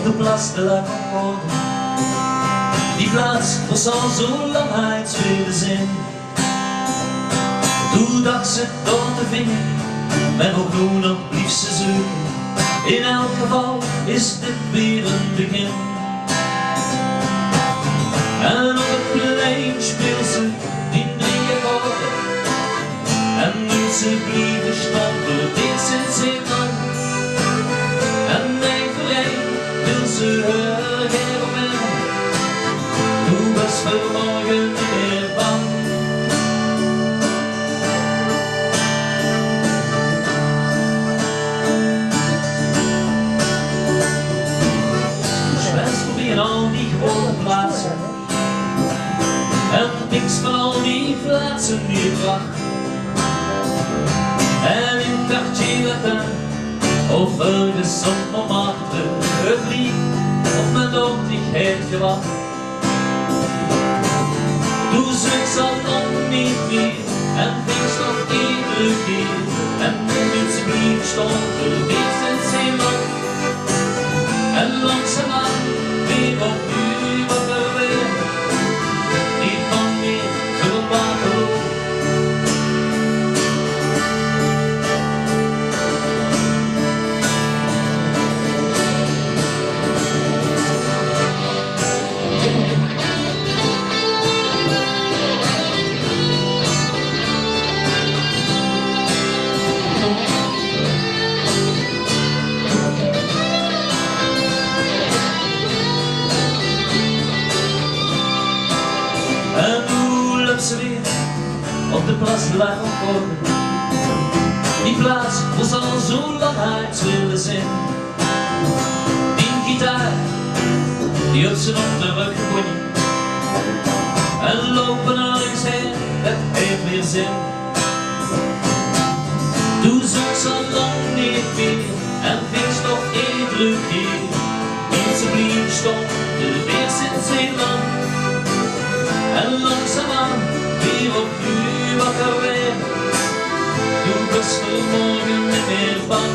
de Place de la Concorde. Die plaats was al zo lang uit willen zijn. Toen dacht ze door te vinden, maar ook nu nog blief ze zoeken. In elk geval is dit weer een begin. En op het plein speelt ze die 3 akkoorden. En nu ze blieven stampen, dit sinds heel lang. En mijn verlijn wil ze haar herwinnen. Toen was vanmorgen niet meer bang. In al die gewone plaatsen en niks van al die plaatsen die ik wacht. En in Quartier Latin of ergens op Montmartre het liep op mijn nodigheid gewacht. Toen zoek al nog niet meer en vingst nog iedere keer. En toen ze blieb stond er weer sinds heel lang. En langzaamaan weer opnieuw wakker weer, niet van meer voor Waterloo. Ze weer op de Place de la Concorde. Die plaats was al zo lang uit willen zijn. Die gitaar, die had ze op de rug gewonnen. En lopen ergens heen, het heeft weer zin. Toen zocht ze al lang niet meer en vingst nog iedere keer. In zijn blieb stond er weer sinds heel lang. En langzaamaan weer opnieuw wakker weer. Toen was vanmorgen niet meer bang.